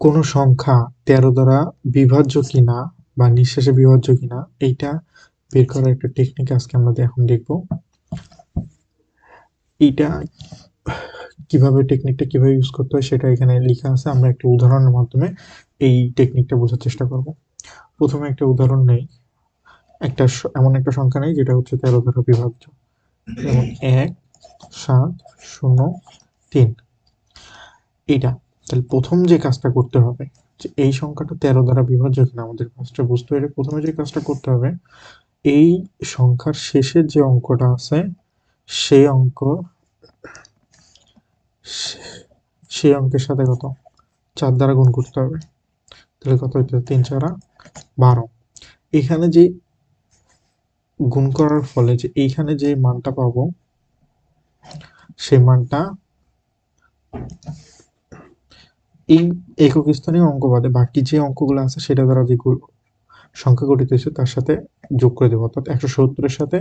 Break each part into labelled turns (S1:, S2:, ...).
S1: কোনো সংখ্যা 13 দ্বারা বিভাজ্য কিনা বা নিঃশেষে বিভাজ্য কিনা এইটা বের করার একটা টেকনিক আজকে আমরা এখন দেখব। এইটা কিভাবে টেকনিকটা কিভাবে ইউজ করতে হয় সেটা এখানে লেখা আছে। আমরা একটা উদাহরণের মাধ্যমে এই টেকনিকটা বোঝার চেষ্টা করব। প্রথমে একটা উদাহরণ নেই। এমন একটা সংখ্যা নেই যেটা হচ্ছে 13 দ্বারা বিভাজ্য। যেমন 1, 7, 0, 3 এইটা। তাহলে প্রথম যে কাজটা করতে হবে যে এই সংখ্যাটা 13 দ্বারা বিভাজ্য কিনা আমাদের কাজটা বুঝতে হলে প্রথমে যে কাজটা করতে হবে এই সংখ্যার শেষের যে অঙ্কটা আছে সেই অঙ্ক সেই অঙ্কের সাথে কত 4 দ্বারা গুণ করতে হবে। তাহলে কত হইতে 3 4 12। এখানে যে গুণ করার ফলে যে এইখানে যে মানটা পাবো সেই মানটা এই একক স্থানীয় অঙ্ক বাদে বাকি যে অঙ্কগুলো আছে সেটা দ্বারা যে সংখ্যা গঠিত হয়েছে তার সাথে যোগ করে দেবো। অর্থাৎ 170-এর সাথে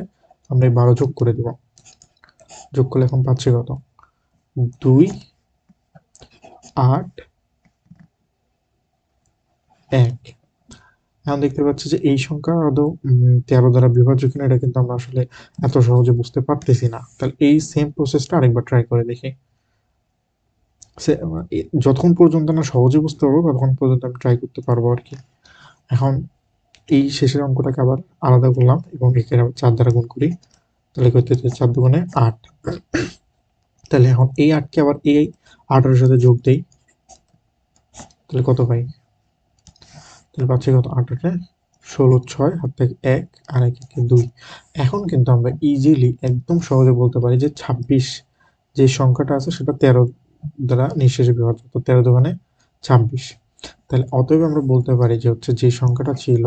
S1: আমরা এই 12 যোগ করে দেব। যোগ করলে এখন পাচ্ছি কত 2, 8, 1। এখন দেখতে পাচ্ছি যে এই সংখ্যা আদৌ 13 দ্বারা বিভাজ্য কিনা এটা কিন্তু আমরা আসলে এত সহজে বুঝতে পারতেছি না। তাহলে এই সেম প্রসেসটা আরেকবার ট্রাই করে দেখি। যতক্ষণ পর্যন্ত না সহজে বুঝতে পারবো ততক্ষণ পর্যন্ত আমি ট্রাই করতে পারবো আর কি। এখন এই শেষের অঙ্কটাকে আবার আলাদা করলাম এবং একে আবার 4 দ্বারা গুণ করি। তাহলে করতে 4 দুগুণে 8। তাহলে এখন এই 8কে আবার এই 8-এর সাথে যোগ দেই। তাহলে কত পাই? তাহলে পাচ্ছি কত 8-8-এ 16, 6 হাত থেকে 1 আর 1 একে 2। এখন কিন্তু আমরা ইজিলি একদম সহজে বলতে পারি যে 26 যে সংখ্যাটা আছে সেটা 13 দ্বারা নিঃশেষে বিভাজ্য। তো 13 দুগুণে 26। তাহলে অতএব আমরা বলতে পারি যে হচ্ছে যে সংখ্যাটা ছিল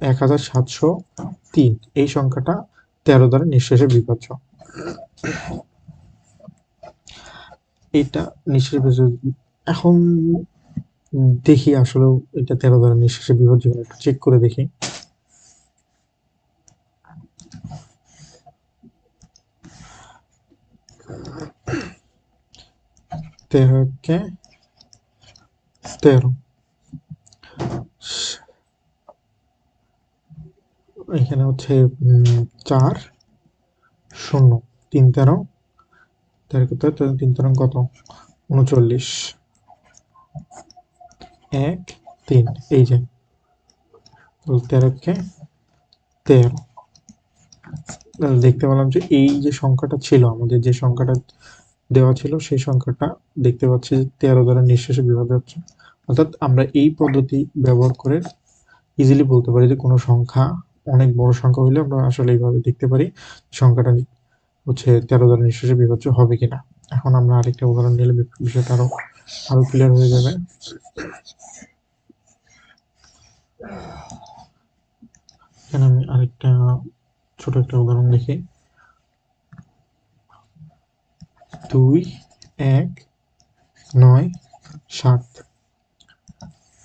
S1: 1703 এই সংখ্যাটা 13 দ্বারা নিঃশেষে বিভাজ্য। এটা নিঃশেষে বিভাজ্য। এখন দেখি আসলেও এটা 13 দ্বারা নিঃশেষে বিভাজ্য কিনা একটু চেক করে দেখি। তেরোকে 13 এখানে হচ্ছে 4 0 3 13 3 13 কত 39 1 3 এই যে 13কে 13। দেখতে পেলাম যে এই যে সংখ্যাটা ছিল আমাদের যে সংখ্যাটা দেওয়া ছিল সেই সংখ্যাটা দেখতে পাচ্ছি যে 13 দ্বারা নিঃশেষে বিভাজ্য হচ্ছে। অর্থাৎ আমরা এই পদ্ধতি ব্যবহার করে ইজিলি বলতে পারি যে কোনো সংখ্যা অনেক বড় সংখ্যা হলে আমরা আসলে এইভাবে দেখতে পারি সংখ্যাটা হচ্ছে 13 দ্বারা নিঃশেষে বিভাজ্য হবে কিনা। এখন আমরা আরেকটা উদাহরণ নিলে বিষয়টা আরো ক্লিয়ার হয়ে যাবে। এখানে আমি আরেকটা ছোট একটা উদাহরণ দেখি। 2, 1, 9, 7।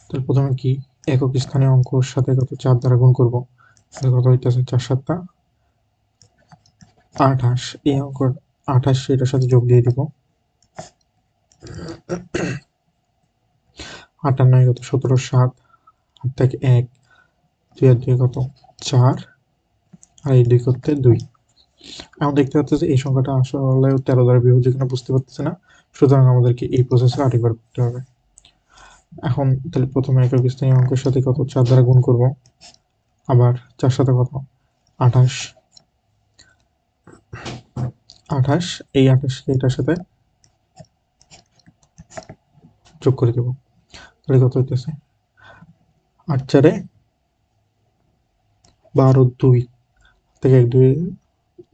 S1: তাহলে প্রথমে কি একক স্থানীয় অঙ্কর সাথে কত 4 দ্বারা গুণ করব। তাহলে কত হইতেছে 4 7 28। এই অঙ্ক 28 এটার সাথে যোগ দিয়ে দিব। 8 আর 9 কত 17 7 হাত থেকে 1 2 আর 2 কত 4 আর এই 2 করতে 2। এখন দেখতে পাচ্ছি যে এই সংখ্যাটা আসলে 13 দ্বারা বিভাজ্য কিনা বুঝতে পারতেছি না। সুতরাং আমাদেরকে এই প্রসেসটা আরেকবার করতে হবে। এখন তাহলে প্রথমে একক স্থানীয় অঙ্কের সাথে কত 4 দ্বারা গুণ করব। আবার 4 সাথে কত 28 28 এই 28 কে এটার সাথে যোগ করে দেব। তাহলে কত হইতেছে 8 4 12 2 থেকে 1 2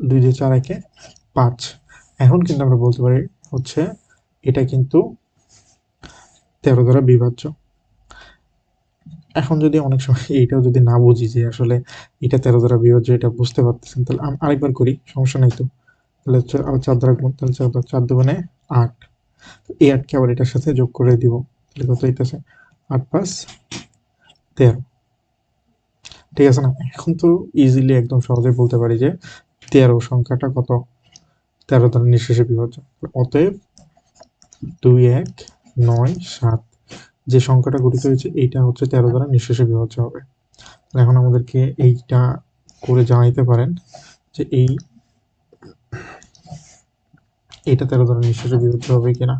S1: 2 দিয়ে 4 1 5। এখন কিন্তু আমরা বলতে পারি হচ্ছে এটা কিন্তু 13 দ্বারা বিভাজ্য। এখন যদি অনেক সময় এইটাও যদি না বুঝি যে আসলে এটা 13 দ্বারা বিভাজ্য এটা বুঝতে পারতেছেন তাহলে আরেকবার করি, সমস্যা নাই তো। তাহলে আবার 4 দ্বারা গুণ, তাহলে 4 দুগুণে 8। এই 8 কে আবার এটার সাথে যোগ করে দিব। তাহলে কত হইতেছে 8 5 13। ঠিক আছে না? এখন তো ইজিলি একদম সহজে বলতে পারি যে 13 সংখ্যাটা কত 13 দ্বারা নিঃশেষে বিভাজ্য। অতএব 2 1 9 7 যে সংখ্যাটা গঠিত হয়েছে এইটা হচ্ছে 13 দ্বারা নিঃশেষে বিভাজ্য হবে। এখন আমাদেরকে এইটা করে জানাইতে পারেন যে এইটা 13 দ্বারা নিঃশেষে বিভাজ্য হবে কিনা।